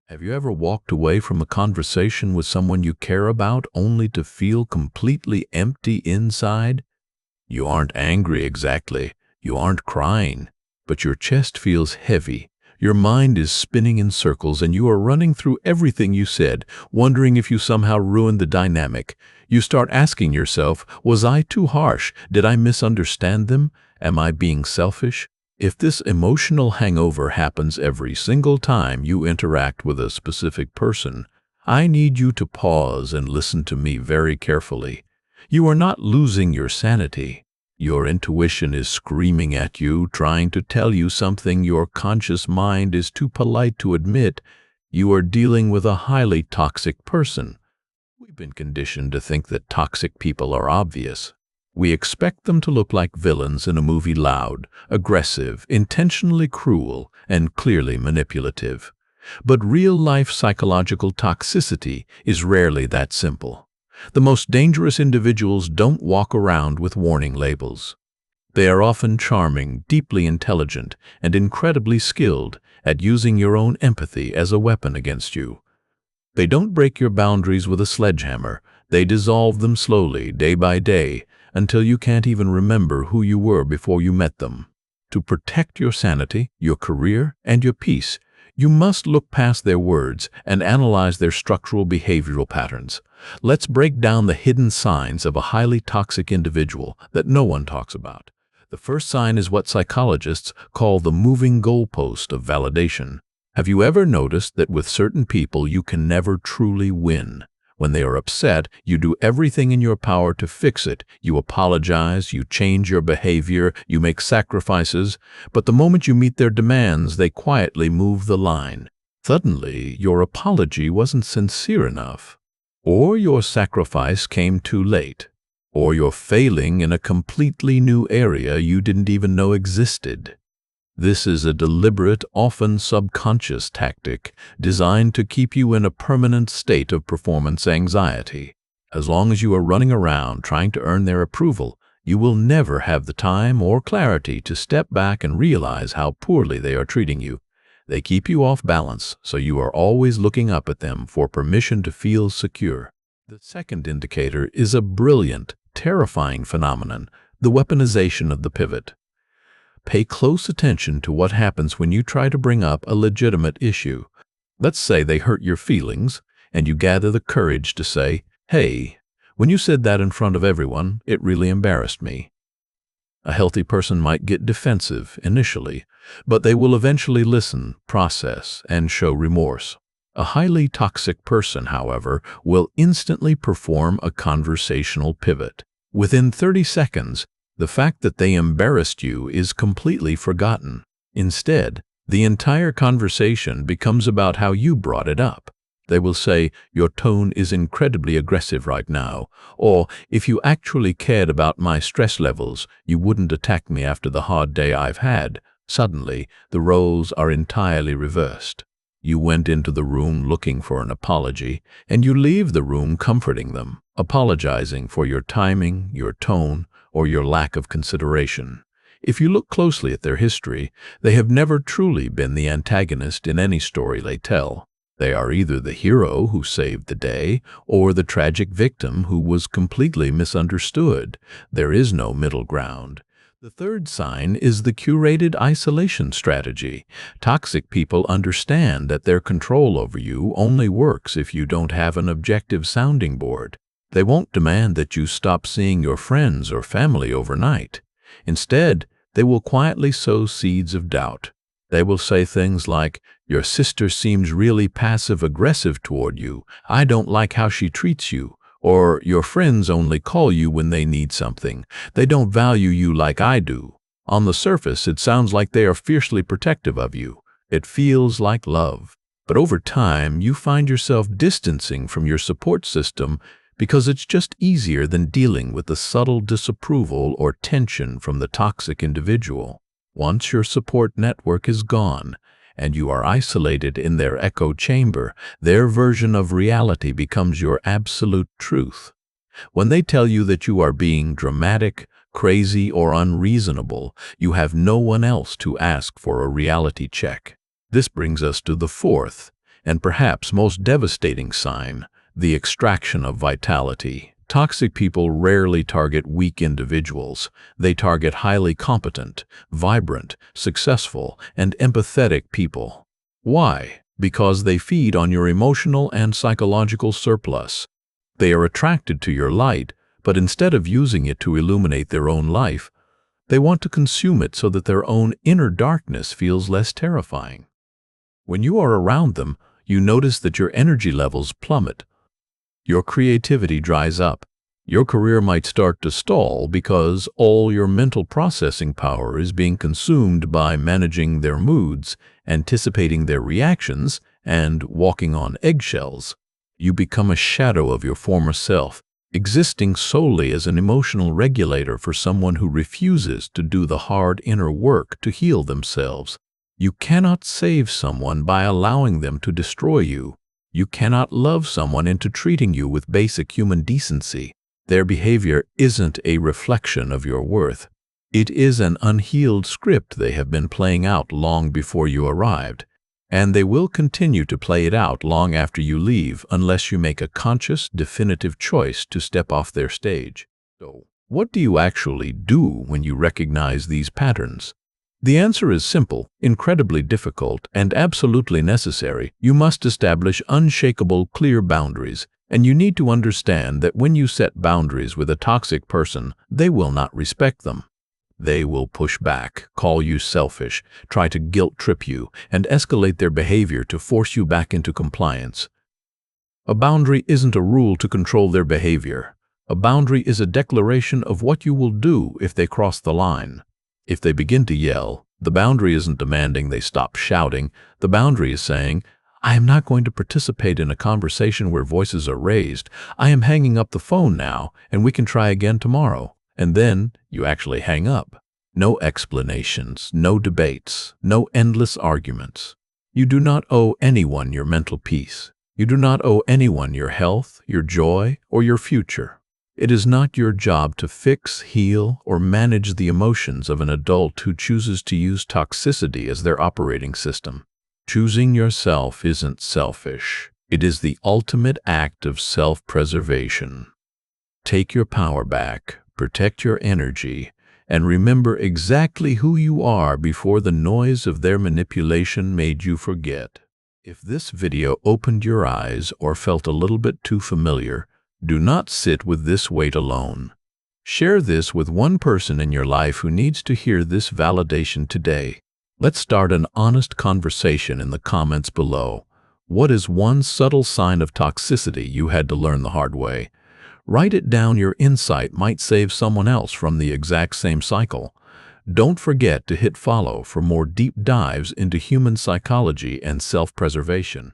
Have you ever walked away from a conversation with someone you care about only to feel completely empty inside? You aren't angry exactly, you aren't crying, but your chest feels heavy, your mind is spinning in circles, and you are running through everything you said, wondering if you somehow ruined the dynamic. You start asking yourself, was I too harsh? Did I misunderstand them? Am I being selfish? If this emotional hangover happens every single time you interact with a specific person, I need you to pause and listen to me very carefully. You are not losing your sanity. Your intuition is screaming at you, trying to tell you something your conscious mind is too polite to admit. You are dealing with a highly toxic person. We've been conditioned to think that toxic people are obvious. We expect them to look like villains in a movie: loud, aggressive, intentionally cruel, and clearly manipulative. But real-life psychological toxicity is rarely that simple. The most dangerous individuals don't walk around with warning labels. They are often charming, deeply intelligent, and incredibly skilled at using your own empathy as a weapon against you. They don't break your boundaries with a sledgehammer. They dissolve them slowly, day by day, until you can't even remember who you were before you met them. To protect your sanity, your career, and your peace, you must look past their words and analyze their structural behavioral patterns. Let's break down the hidden signs of a highly toxic individual that no one talks about. The first sign is what psychologists call the moving goalpost of validation. Have you ever noticed that with certain people you can never truly win? When they are upset, you do everything in your power to fix it. You apologize, you change your behavior, you make sacrifices, but the moment you meet their demands, they quietly move the line. Suddenly, your apology wasn't sincere enough, or your sacrifice came too late, or you're failing in a completely new area you didn't even know existed. This is a deliberate, often subconscious tactic designed to keep you in a permanent state of performance anxiety. As long as you are running around trying to earn their approval, you will never have the time or clarity to step back and realize how poorly they are treating you. They keep you off balance, so you are always looking up at them for permission to feel secure. The second indicator is a brilliant, terrifying phenomenon: the weaponization of the pivot. Pay close attention to what happens when you try to bring up a legitimate issue. Let's say they hurt your feelings, and you gather the courage to say, "Hey, when you said that in front of everyone, it really embarrassed me." A healthy person might get defensive initially, but they will eventually listen, process, and show remorse. A highly toxic person, however, will instantly perform a conversational pivot. Within 30 seconds, the fact that they embarrassed you is completely forgotten. Instead, the entire conversation becomes about how you brought it up. They will say, "Your tone is incredibly aggressive right now," or, "If you actually cared about my stress levels, you wouldn't attack me after the hard day I've had." Suddenly, the roles are entirely reversed. You went into the room looking for an apology, and you leave the room comforting them, apologizing for your timing, your tone, or your lack of consideration. If you look closely at their history, they have never truly been the antagonist in any story they tell. They are either the hero who saved the day or the tragic victim who was completely misunderstood. There is no middle ground. The third sign is the curated isolation strategy. Toxic people understand that their control over you only works if you don't have an objective sounding board. They won't demand that you stop seeing your friends or family overnight. Instead, they will quietly sow seeds of doubt. They will say things like, "Your sister seems really passive-aggressive toward you. I don't like how she treats you." Or, "Your friends only call you when they need something. They don't value you like I do." On the surface, it sounds like they are fiercely protective of you. It feels like love. But over time, you find yourself distancing from your support system because it's just easier than dealing with the subtle disapproval or tension from the toxic individual. Once your support network is gone, and you are isolated in their echo chamber, their version of reality becomes your absolute truth. When they tell you that you are being dramatic, crazy, or unreasonable, you have no one else to ask for a reality check. This brings us to the fourth And perhaps most devastating sign, the extraction of vitality. Toxic people rarely target weak individuals. They target highly competent, vibrant, successful, and empathetic people. Why? Because they feed on your emotional and psychological surplus. They are attracted to your light, but instead of using it to illuminate their own life, they want to consume it so that their own inner darkness feels less terrifying. When you are around them, you notice that your energy levels plummet. Your creativity dries up. Your career might start to stall because all your mental processing power is being consumed by managing their moods, anticipating their reactions, and walking on eggshells. You become a shadow of your former self, existing solely as an emotional regulator for someone who refuses to do the hard inner work to heal themselves. You cannot save someone by allowing them to destroy you. You cannot love someone into treating you with basic human decency. Their behavior isn't a reflection of your worth. It is an unhealed script they have been playing out long before you arrived, and they will continue to play it out long after you leave unless you make a conscious, definitive choice to step off their stage. So, what do you actually do when you recognize these patterns? The answer is simple, incredibly difficult, and absolutely necessary. You must establish unshakable, clear boundaries, and you need to understand that when you set boundaries with a toxic person, they will not respect them. They will push back, call you selfish, try to guilt-trip you, and escalate their behavior to force you back into compliance. A boundary isn't a rule to control their behavior. A boundary is a declaration of what you will do if they cross the line. If they begin to yell, the boundary isn't demanding they stop shouting. The boundary is saying, I am not going to participate in a conversation where voices are raised. I am hanging up the phone now, and we can try again tomorrow. And then you actually hang up. No explanations, no debates, no endless arguments. You do not owe anyone your mental peace. You do not owe anyone your health, your joy, or your future. It is not your job to fix, heal, or manage the emotions of an adult who chooses to use toxicity as their operating system. Choosing yourself isn't selfish. It is the ultimate act of self-preservation. Take your power back, protect your energy, and remember exactly who you are before the noise of their manipulation made you forget. If this video opened your eyes or felt a little bit too familiar, do not sit with this weight alone. Share this with one person in your life who needs to hear this validation today. Let's start an honest conversation in the comments below. What is one subtle sign of toxicity you had to learn the hard way? Write it down. Your insight might save someone else from the exact same cycle. Don't forget to hit follow for more deep dives into human psychology and self-preservation.